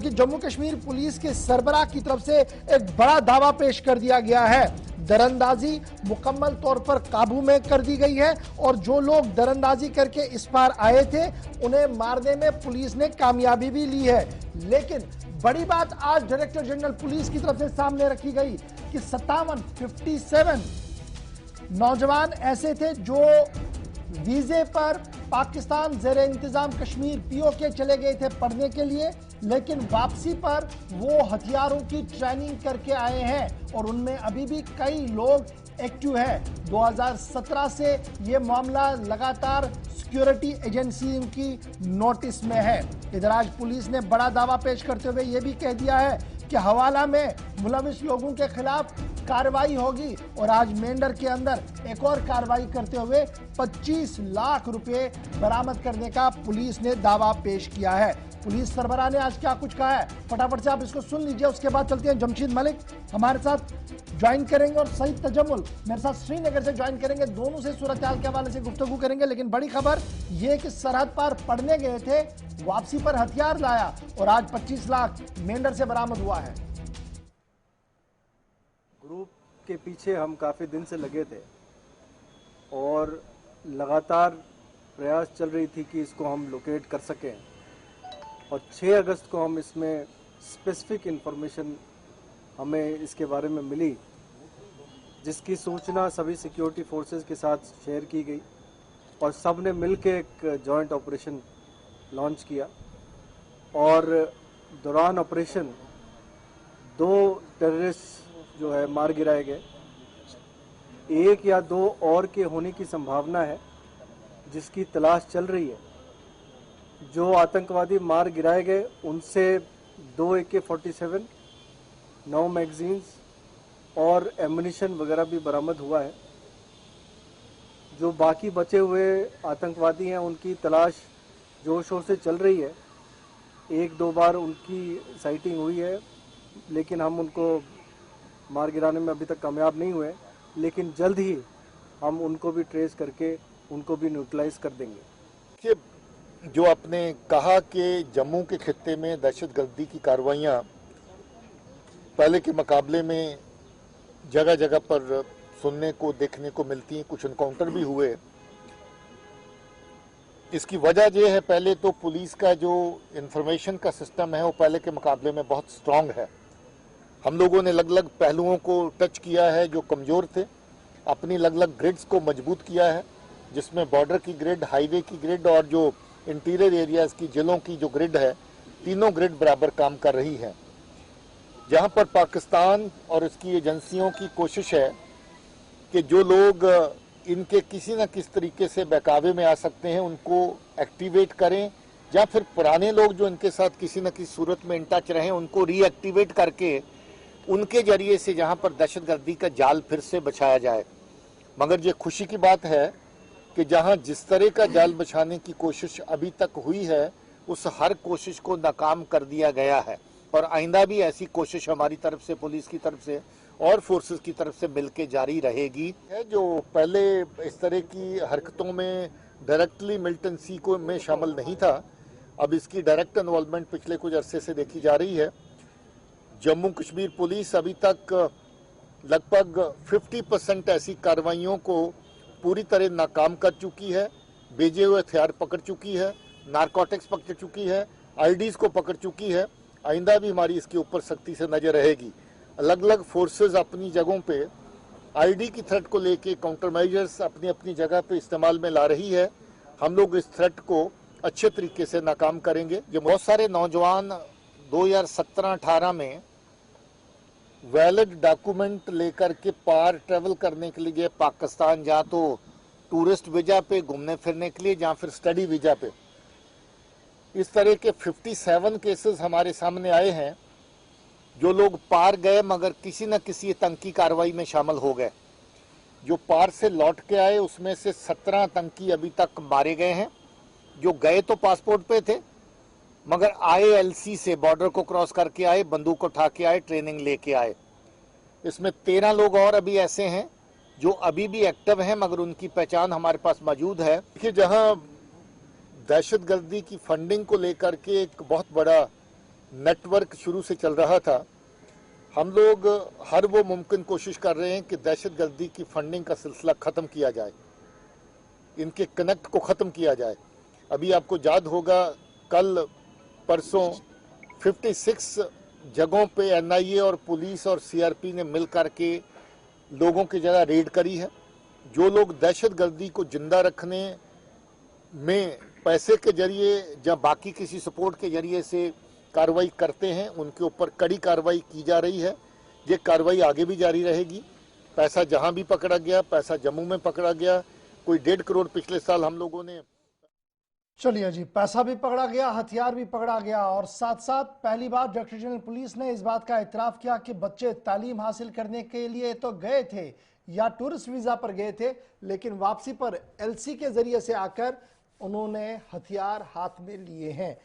कि जम्मू कश्मीर पुलिस के सरबराह की तरफ से एक बड़ा दावा पेश कर दिया गया है। दरअंदाजी मुकम्मल तौर पर काबू में कर दी गई है और जो लोग दरअंदाजी करके इस पार आए थे उन्हें मारने में पुलिस ने कामयाबी भी ली है। लेकिन बड़ी बात आज डायरेक्टर जनरल पुलिस की तरफ से सामने रखी गई कि 57 नौजवान ऐसे थे जो वीजे पर पाकिस्तान ज़ेरे इंतजाम कश्मीर पीओके चले गए थे पढ़ने के लिए, लेकिन वापसी पर वो हथियारों की ट्रेनिंग करके आए हैं और उनमें अभी भी कई लोग एक्टिव है। 2017 से ये मामला लगातार सिक्योरिटी एजेंसी की नोटिस में है। इधर आज पुलिस ने बड़ा दावा पेश करते हुए ये भी कह दिया है कि हवाला में मुलविस लोगों के खिलाफ कार्रवाई होगी और आज मेंढर के अंदर एक और कार्रवाई करते हुए 25 लाख रुपए बरामद करने का पुलिस ने दावा पेश किया है। पुलिस सरबराह ने आज क्या कुछ कहा है फटाफट से आप इसको सुन लीजिए, उसके बाद चलते हैं। जमशीद मलिक हमारे साथ ज्वाइन करेंगे और सईद तजम्मुल मेरे साथ श्रीनगर से ज्वाइन करेंगे। दोनों से सूरत हाल के हवाले से गुफ्तगू करेंगे। लेकिन बड़ी खबर यह कि सरहद पार पढ़ने गए थे, वापसी पर हथियार लाया और आज 25 लाख मेंढर से बरामद हुआ है। ग्रुप के पीछे हम काफ़ी दिन से लगे थे और लगातार प्रयास चल रही थी कि इसको हम लोकेट कर सकें और 6 अगस्त को हम इसमें स्पेसिफिक इंफॉर्मेशन हमें इसके बारे में मिली, जिसकी सूचना सभी सिक्योरिटी फोर्सेस के साथ शेयर की गई और सब ने मिल के एक जॉइंट ऑपरेशन लॉन्च किया और दौरान ऑपरेशन 2 टेररिस्ट जो है मार गिराए गए। 1 या 2 और के होने की संभावना है जिसकी तलाश चल रही है। जो आतंकवादी मार गिराए गए उनसे 2 AK-47, 9 मैगजीन्स और एमुनिशन वगैरह भी बरामद हुआ है। जो बाकी बचे हुए आतंकवादी हैं उनकी तलाश जोर शोर से चल रही है। 1-2 बार उनकी साइटिंग हुई है लेकिन हम उनको मार गिराने में अभी तक कामयाब नहीं हुए, लेकिन जल्द ही हम उनको भी ट्रेस करके उनको भी न्यूट्रलाइज कर देंगे। कि जो आपने कहा कि जम्मू के खित्ते में दहशतगर्दी की कार्रवाइयाँ पहले के मुकाबले में जगह जगह पर सुनने को देखने को मिलती हैं, कुछ इनकाउंटर भी हुए। इसकी वजह यह है, पहले तो पुलिस का जो इंफॉर्मेशन का सिस्टम है वो पहले के मुकाबले में बहुत स्ट्रांग है। हम लोगों ने अलग अलग पहलुओं को टच किया है जो कमज़ोर थे, अपनी अलग अलग ग्रिड्स को मजबूत किया है, जिसमें बॉर्डर की ग्रिड, हाईवे की ग्रिड और जो इंटीरियर एरियाज़ की जिलों की जो ग्रिड है, तीनों ग्रिड बराबर काम कर रही हैं। जहां पर पाकिस्तान और इसकी एजेंसियों की कोशिश है कि जो लोग इनके किसी न किसी तरीके से बहकावे में आ सकते हैं उनको एक्टिवेट करें, या फिर पुराने लोग जो इनके साथ किसी न किसी सूरत में इन टच रहें उनको रीएक्टिवेट करके उनके जरिए से जहां पर दहशतगर्दी का जाल फिर से बछाया जाए। मगर ये खुशी की बात है कि जहां जिस तरह का जाल बिछाने की कोशिश अभी तक हुई है उस हर कोशिश को नाकाम कर दिया गया है और आइंदा भी ऐसी कोशिश हमारी तरफ से, पुलिस की तरफ से और फोर्सेस की तरफ से मिलके जारी रहेगी। जो पहले इस तरह की हरकतों में डायरेक्टली मिलिटेंसी को में शामिल नहीं था, अब इसकी डायरेक्ट इन्वॉल्वमेंट पिछले कुछ अरसे से देखी जा रही है। जम्मू कश्मीर पुलिस अभी तक लगभग 50% ऐसी कार्रवाइयों को पूरी तरह नाकाम कर चुकी है, भेजे हुए हथियार पकड़ चुकी है, नारकोटिक्स पकड़ चुकी है, आईडीज को पकड़ चुकी है। आइंदा भी हमारी इसके ऊपर सख्ती से नजर रहेगी। अलग अलग फोर्सेस अपनी जगहों पे आईडी की थ्रेट को लेके काउंटर मेजर्स अपनी अपनी जगह पे इस्तेमाल में ला रही है। हम लोग इस थ्रेट को अच्छे तरीके से नाकाम करेंगे। जो बहुत सारे नौजवान 2017-18 में वैलिड डॉक्यूमेंट लेकर के पार ट्रेवल करने के लिए पाकिस्तान, या तो टूरिस्ट वीजा पे घूमने फिरने के लिए या फिर स्टडी वीजा पे, इस तरह के 57 केसेस हमारे सामने आए हैं। जो लोग पार गए मगर किसी न किसी आतंकी कार्रवाई में शामिल हो गए। जो पार से लौट के आए उसमें से 17 आतंकी अभी तक मारे गए हैं। जो गए तो पासपोर्ट पे थे मगर आए एलसी से, बॉर्डर को क्रॉस करके आए, बंदूक उठा के आए, ट्रेनिंग लेके आए। इसमें 13 लोग और अभी ऐसे हैं जो अभी भी एक्टिव हैं मगर उनकी पहचान हमारे पास मौजूद है। कि जहां दहशतगर्दी की फंडिंग को लेकर के एक बहुत बड़ा नेटवर्क शुरू से चल रहा था। हम लोग हर वो मुमकिन कोशिश कर रहे हैं कि दहशतगर्दी की फंडिंग का सिलसिला ख़त्म किया जाए, इनके कनेक्ट को ख़त्म किया जाए। अभी आपको याद होगा कल परसों 56 जगहों पे एनआईए और पुलिस और सीआरपी ने मिल करके लोगों की जगह रेड करी है। जो लोग दहशतगर्दी को जिंदा रखने में पैसे के जरिए या बाकी किसी सपोर्ट के जरिए से कार्रवाई करते हैं, उनके ऊपर कड़ी कार्रवाई की जा रही है। ये कार्रवाई आगे भी जारी रहेगी। पैसा जहां भी पकड़ा गया, पैसा जम्मू में पकड़ा गया, कोई 1.5 करोड़ पिछले साल हम लोगों ने। चलिए जी, पैसा भी पकड़ा गया, हथियार भी पकड़ा गया और साथ साथ पहली बार डायरेक्टर जनरल पुलिस ने इस बात का इतराफ किया कि बच्चे तालीम हासिल करने के लिए तो गए थे या टूरिस्ट वीजा पर गए थे, लेकिन वापसी पर एलसी के जरिए से आकर उन्होंने हथियार हाथ में लिए हैं।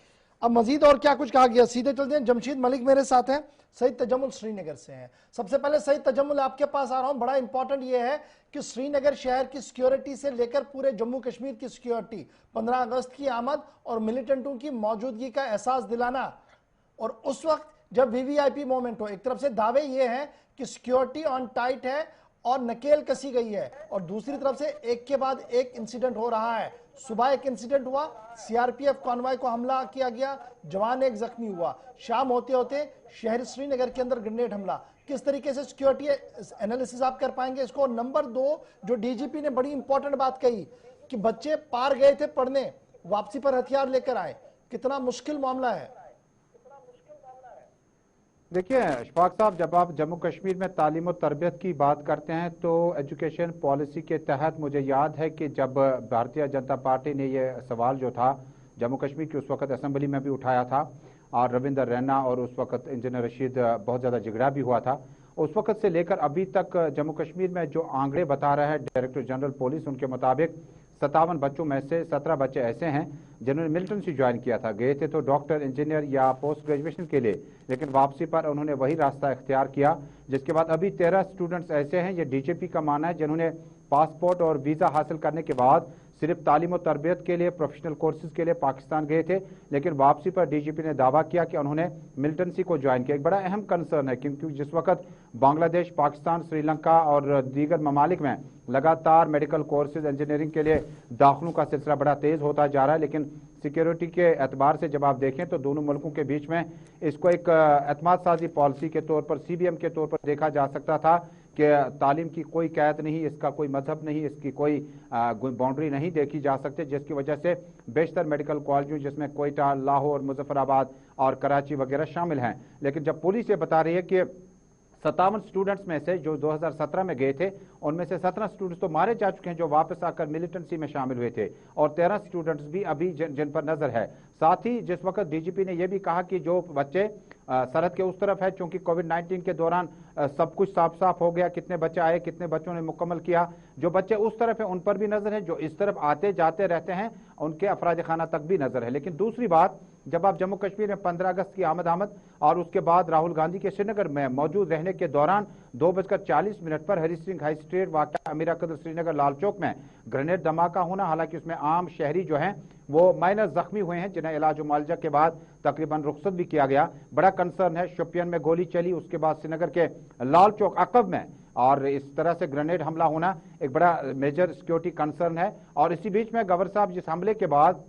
अब मजीद और क्या कुछ कहा गया, सीधे चलते हैं। जमशीद मलिक मेरे साथ हैं, सईद तजम्मुल श्रीनगर से हैं। सबसे पहले सईद तजम्मुल आपके पास आ रहा हूं। बड़ा इंपॉर्टेंट यह है कि श्रीनगर शहर की सिक्योरिटी से लेकर पूरे जम्मू कश्मीर की सिक्योरिटी, 15 अगस्त की आमद और मिलिटेंटों की मौजूदगी का एहसास दिलाना, और उस वक्त जब वीवीआईपी मोमेंट हो, एक तरफ से दावे ये हैं कि सिक्योरिटी ऑन टाइट है और नकेल कसी गई है, और दूसरी तरफ से एक के बाद एक इंसिडेंट हो रहा है। सुबह एक इंसिडेंट हुआ, सीआरपीएफ कॉन्वॉय को हमला किया गया, जवान एक जख्मी हुआ। शाम होते होते शहर श्रीनगर के अंदर ग्रेनेड हमला। किस तरीके से सिक्योरिटी एनालिसिस आप कर पाएंगे इसको? नंबर 2, जो डीजीपी ने बड़ी इंपॉर्टेंट बात कही कि बच्चे पार गए थे पढ़ने, वापसी पर हथियार लेकर आए, कितना मुश्किल मामला है। देखिए अशफाक साहब, जब आप जम्मू कश्मीर में तालीम और तरबियत की बात करते हैं तो एजुकेशन पॉलिसी के तहत मुझे याद है कि जब भारतीय जनता पार्टी ने ये सवाल जो था जम्मू कश्मीर की उस वक्त असेंबली में भी उठाया था, और रविंदर रैना और उस वक्त इंजीनियर रशीद बहुत ज़्यादा झगड़ा भी हुआ था, उस वक्त से लेकर अभी तक जम्मू कश्मीर में जो आंकड़े बता रहा है डायरेक्टर जनरल पुलिस, उनके मुताबिक 57 बच्चों में से 17 बच्चे ऐसे हैं जिन्होंने मिलिटेंसी ज्वाइन किया था। गए थे तो डॉक्टर, इंजीनियर या पोस्ट ग्रेजुएशन के लिए, लेकिन वापसी पर उन्होंने वही रास्ता इख्तियार किया। जिसके बाद अभी 13 स्टूडेंट्स ऐसे हैं, ये डीजीपी का मानना है, जिन्होंने पासपोर्ट और वीज़ा हासिल करने के बाद सिर्फ तालीम और तरबियत के लिए, प्रोफेशनल कोर्सेज के लिए पाकिस्तान गए थे, लेकिन वापसी पर डीजीपी ने दावा किया कि उन्होंने मिलिटेंसी को ज्वाइन किया। एक बड़ा अहम कंसर्न है क्योंकि जिस वक्त बांग्लादेश, पाकिस्तान, श्रीलंका और दीगर ममालिक में लगातार मेडिकल कोर्सेज, इंजीनियरिंग के लिए दाखिलों का सिलसिला बड़ा तेज़ होता जा रहा है, लेकिन सिक्योरिटी के एतबार से जब आप देखें तो दोनों मुल्कों के बीच में इसको एक एतमाद साजी पॉलिसी के तौर पर, सीबीएम के तौर पर देखा जा सकता था कि तालीम की कोई कैद नहीं, इसका कोई मजहब नहीं, इसकी कोई बाउंड्री नहीं देखी जा सकती, जिसकी वजह से बेशतर मेडिकल कॉलेजों जिसमें कोयटा, लाहौर, मुजफ्फराबाद और कराची वगैरह शामिल हैं। लेकिन जब पुलिस ये बता रही है कि 57 स्टूडेंट्स में से जो 2017 में गए थे, उनमें से 17 स्टूडेंट्स तो मारे जा चुके हैं जो वापस आकर मिलिटेंसी में शामिल हुए थे, और 13 स्टूडेंट्स भी अभी जिन पर नजर है। साथ ही जिस वक्त डीजीपी ने यह भी कहा कि जो बच्चे सरहद के उस तरफ है, चूंकि कोविड-19 के दौरान सब कुछ साफ साफ हो गया, कितने बच्चे आए, कितने बच्चों ने मुकम्मल किया, जो बच्चे उस तरफ है उन पर भी नजर है, जो इस तरफ आते जाते रहते हैं उनके अफराज खाना तक भी नजर है। लेकिन दूसरी बात, जब आप जम्मू कश्मीर में 15 अगस्त की आमद और उसके बाद राहुल गांधी के श्रीनगर में मौजूद रहने के दौरान 2:40 पर हरी सिंह हाई स्ट्रीट वाक़या अमीरा कदर श्रीनगर लाल चौक में ग्रेनेड धमाका होना, हालांकि उसमें आम शहरी जो हैं वो माइनर जख्मी हुए हैं, जिन्हें इलाज मुआलजा के बाद तकरीबन रुखसत भी किया गया। बड़ा कंसर्न है, शोपियान में गोली चली, उसके बाद श्रीनगर के लाल चौक अकब में, और इस तरह से ग्रेनेड हमला होना एक बड़ा मेजर सिक्योरिटी कंसर्न है। और इसी बीच में गवर्नर साहब जिस हमले के बाद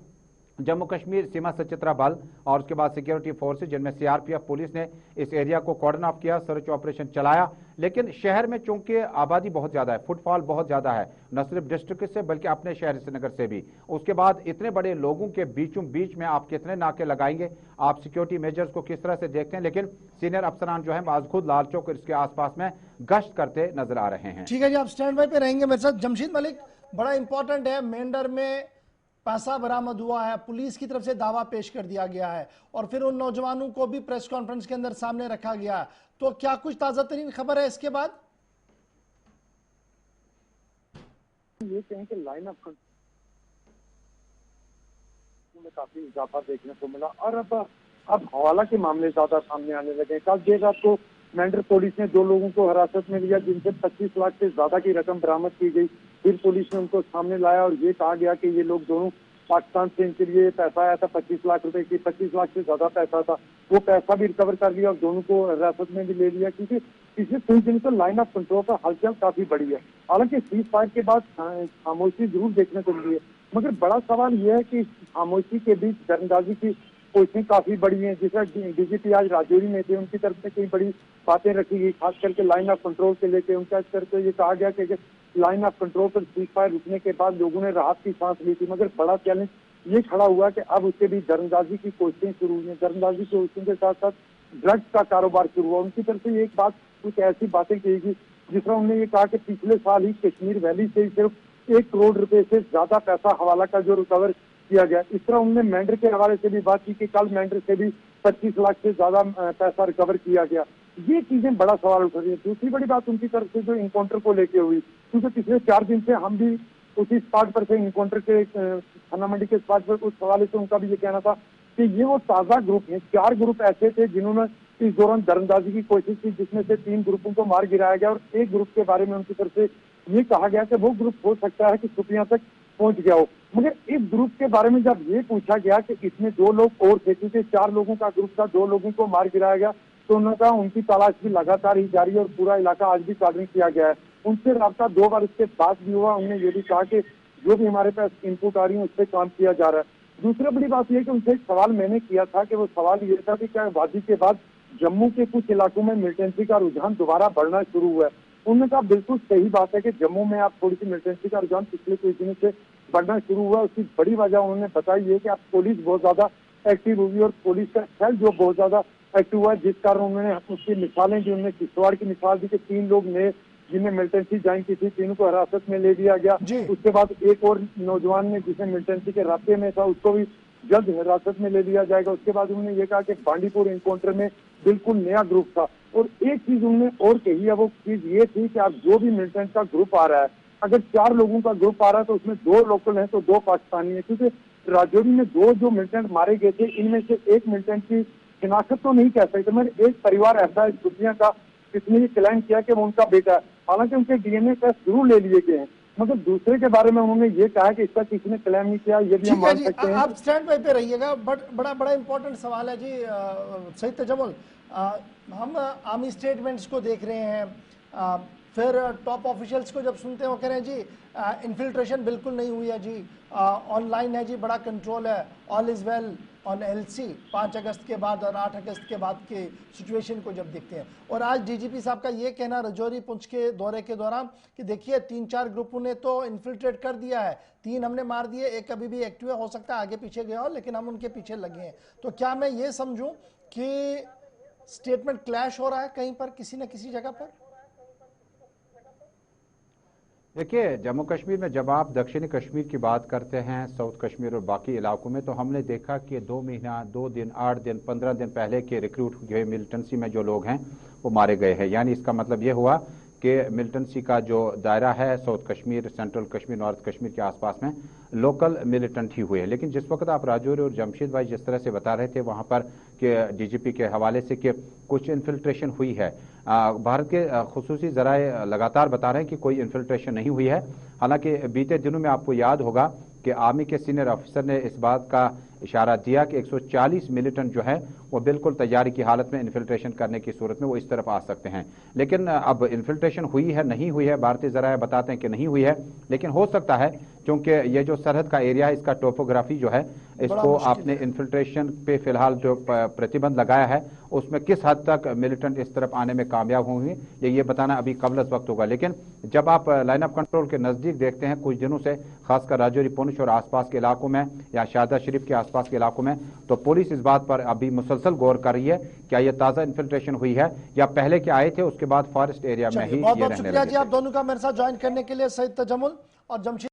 जम्मू कश्मीर सीमा सचित्रा बल और उसके बाद सिक्योरिटी फोर्सेज जिनमें सीआरपीएफ पुलिस ने इस एरिया को कॉर्डन ऑफ किया, सर्च ऑपरेशन चलाया, लेकिन शहर में चूंकि आबादी बहुत ज्यादा है, फुटफॉल बहुत ज्यादा है, न सिर्फ डिस्ट्रिक्ट से बल्कि अपने शहर श्रीनगर से भी, उसके बाद इतने बड़े लोगों के बीचों बीच में आप कितने नाके लगाएंगे, आप सिक्योरिटी मेजर्स को किस तरह से देखते हैं। लेकिन सीनियर अफसरान जो है आज खुद लाल चौक और इसके आसपास में गश्त करते नजर आ रहे हैं। ठीक है जी, आप स्टैंड बाय पे रहेंगे मेरे साथ। जमशीद मलिक, बड़ा इंपॉर्टेंट है, मेंढर में पैसा बरामद हुआ है, पुलिस की तरफ से दावा पेश कर दिया गया है और फिर उन नौजवानों को भी प्रेस कॉन्फ्रेंस के अंदर सामने रखा गया है, तो क्या कुछ ताजा तरीन खबर है इसके बाद? ये कहें कि लाइन ऑफ में काफी इजाफा देखने को मिला और अब हवाला के मामले ज्यादा सामने आने लगे। कल देर रात को मेंढर पुलिस ने 2 लोगों को हिरासत में लिया जिनसे 25 लाख से ज्यादा की रकम बरामद की गई। फिर पुलिस ने उनको सामने लाया और ये कहा गया कि ये लोग दोनों पाकिस्तान से इनके लिए पैसा आया था 25 लाख रुपए की, 25 लाख से ज्यादा पैसा था, वो पैसा भी रिकवर कर लिया और दोनों को हिरासत में भी ले लिया, क्योंकि पिछले कुछ दिन से लाइन ऑफ कंट्रोल का हलचल काफी बढ़ी है। हालांकि सीज फायर के बाद खामोशी जरूर देखने को मिली है, मगर बड़ा सवाल यह है कि खामोशी के बीच दरअंदाजी की कोशिशें काफी बड़ी हैं। जिसका डीजीपी आज राजौरी में थे, उनकी तरफ से कई बड़ी बातें रखी गई, खास करके लाइन ऑफ कंट्रोल के लेके उनका करके ये कहा गया कि लाइन ऑफ कंट्रोल पर सीज फायर रुकने के बाद लोगों ने राहत की सांस ली थी, मगर बड़ा चैलेंज ये खड़ा हुआ कि अब उसके भी दरअंदाजी की कोशिशें शुरू हुई हैं। दरअंदाजी की कोशिशों के साथ साथ ड्रग्स का कारोबार शुरू हुआ। उनकी तरफ से एक बात कुछ ऐसी बातें कही गई जिस तरह उन्होंने ये कहा कि पिछले साल ही कश्मीर वैली से सिर्फ 1 करोड़ रुपए से ज्यादा पैसा हवाला का जो रिकवर किया गया। इस तरह उन्होंने मेंढर के हवाले से भी बात की कि कल मेंढर से भी 25 लाख से ज्यादा पैसा रिकवर किया गया। ये चीजें बड़ा सवाल उठ रही है। दूसरी बड़ी बात उनकी तरफ से जो इनकाउंटर को लेके हुई, क्योंकि पिछले 4 दिन से हम भी उसी स्पॉट पर से इनकाउंटर के थाना मंडी के स्पॉट पर, उस हवाले से उनका भी ये कहना था कि ये वो ताजा ग्रुप है। 4 ग्रुप ऐसे थे जिन्होंने इस दौरान दरअंदाजी की कोशिश की, जिसमें से 3 ग्रुपों को मार गिराया गया और एक ग्रुप के बारे में उनकी तरफ से ये कहा गया कि वो ग्रुप हो सकता है कि सुपिया तक पहुंच गया हो। मगर इस ग्रुप के बारे में जब ये पूछा गया कि इसमें 2 लोग और थे, क्योंकि 4 लोगों का ग्रुप था, 2 लोगों को मार गिराया गया, तो उन्होंने कहा उनकी तलाश भी लगातार ही जारी है और पूरा इलाका आज भी कार्डिंग किया गया है। उनसे राब्ता 2 बार इसके बाद भी हुआ। उन्होंने ये भी कहा कि जो भी हमारे पास इनपुट आ रही है उस पर काम किया जा रहा है। दूसरा बड़ी बात यह कि उनसे एक सवाल मैंने किया था कि वो सवाल ये था कि क्या वादी के बाद जम्मू के कुछ इलाकों में मिलिटेंसी का रुझान दोबारा बढ़ना शुरू हुआ है। उन्होंने कहा बिल्कुल सही बात है कि जम्मू में आप थोड़ी सी मिलिटेंसी का रुझान पिछले कुछ दिनों से बढ़ना शुरू हुआ। उसकी बड़ी वजह उन्होंने बताई है कि अब पुलिस बहुत ज्यादा एक्टिव हुई और पुलिस का खेल जो बहुत ज्यादा एक्टिव हुआ, जिस कारण उन्होंने उसकी मिसालें दी। उन्होंने किश्तवाड़ की मिसाल दी कि 3 लोग नए जिन्हें मिलिटेंसी ज्वाइन की थी, 3 को हिरासत में ले लिया गया। उसके बाद एक और नौजवान ने जिसे मिलिटेंसी के रास्ते में था उसको भी जल्द हिरासत में ले लिया जाएगा। उसके बाद उन्होंने ये कहा कि बांडीपुर एनकाउंटर में बिल्कुल नया ग्रुप था। और एक चीज उन्होंने और कही है, वो चीज ये थी कि आप जो भी मिलिटेंट का ग्रुप आ रहा है, अगर 4 लोगों का ग्रुप आ रहा है तो उसमें 2 लोकल हैं तो 2 पाकिस्तानी है, क्योंकि राजौरी में 2 जो मिलिटेंट मारे गए थे, इनमें से एक मिलिटेंट की शिनाख्त तो नहीं कह सकते, मगर एक परिवार ऐसा है दुनिया का जिसने ये क्लेम किया कि वो उनका बेटा है। हालांकि उनके डीएनए टेस्ट जरूर ले लिए गए हैं, मगर दूसरे के बारे में उन्होंने ये कहा कि इसका किसी ने क्लेम नहीं किया। ये भी हम मान सकते हैं। आप स्टैंड बाय पे रहिएगा। बट बड़ा इंपॉर्टेंट सवाल है जी सईद तजम्मुल। हम आर्मी स्टेटमेंट्स को देख रहे हैं, फिर टॉप ऑफिशियल्स को जब सुनते हैं वो कह रहे हैं जी इन्फिल्ट्रेशन बिल्कुल नहीं हुई है जी, ऑनलाइन है जी, बड़ा कंट्रोल है, all is well on LC. 5 अगस्त के बाद और 8 अगस्त के बाद के सिचुएशन को जब देखते हैं, और आज डीजीपी साहब का ये कहना राजौरी पुंछ के दौरे के दौरान कि देखिए 3-4 ग्रुपों ने तो इन्फिल्ट्रेट कर दिया है, 3 हमने मार दिए, एक अभी भी एक्टिव है, हो सकता है आगे पीछे गया हो, लेकिन हम उनके पीछे लगे हैं। तो क्या मैं ये समझूं कि स्टेटमेंट क्लैश हो रहा है कहीं पर, किसी न किसी जगह पर? देखिए, जम्मू कश्मीर में जब आप दक्षिणी कश्मीर की बात करते हैं, साउथ कश्मीर और बाकी इलाकों में, तो हमने देखा कि 2 महीना, 2 दिन, 8 दिन, 15 दिन पहले के रिक्रूट हुए मिलिटेंसी में जो लोग हैं वो मारे गए हैं। यानी इसका मतलब ये हुआ कि मिलिटेंसी का जो दायरा है south Kashmir, central Kashmir, north Kashmir के आसपास में लोकल मिलिटेंट ही हुए। लेकिन जिस वक्त आप राजौरी और जमशेद भाई जिस तरह से बता रहे थे वहां पर कि डीजीपी के हवाले से कि कुछ इन्फिल्ट्रेशन हुई है, भारत के खुसूसी जराए लगातार बता रहे हैं कि कोई इन्फिल्ट्रेशन नहीं हुई है। हालांकि बीते दिनों में आपको याद होगा कि आर्मी के सीनियर अफसर ने इस बात का इशारा दिया कि 140 मिलिटेंट जो है वो बिल्कुल तैयारी की हालत में इन्फिल्ट्रेशन करने की सूरत में वो इस तरफ आ सकते हैं। लेकिन अब इन्फिल्ट्रेशन हुई है नहीं हुई है, भारतीय जराए बताते हैं कि नहीं हुई है, लेकिन हो सकता है क्योंकि ये जो सरहद का एरिया है इसका टोपोग्राफी जो है इसको आपने इन्फिल्ट्रेशन पे फिलहाल जो प्रतिबंध लगाया है उसमें किस हद तक मिलिटेंट इस तरफ आने में कामयाब होंगे ये बताना अभी कबल वक्त होगा। लेकिन जब आप लाइन ऑफ कंट्रोल के नजदीक देखते हैं कुछ दिनों से, खासकर राजौरी, पुंछ और आसपास के इलाकों में या शाहदा शरीफ के आसपास के इलाकों में, तो पुलिस इस बात पर अभी मुसलसल गौर कर रही है क्या ये ताजा इन्फिल्ट्रेशन हुई है या पहले के आए थे उसके बाद फॉरेस्ट एरिया में ही। बहुत बहुत शुक्रिया जी आप दोनों का मेरे साथ ज्वाइन करने के लिए, सईद तजम्मुल और जमशेद।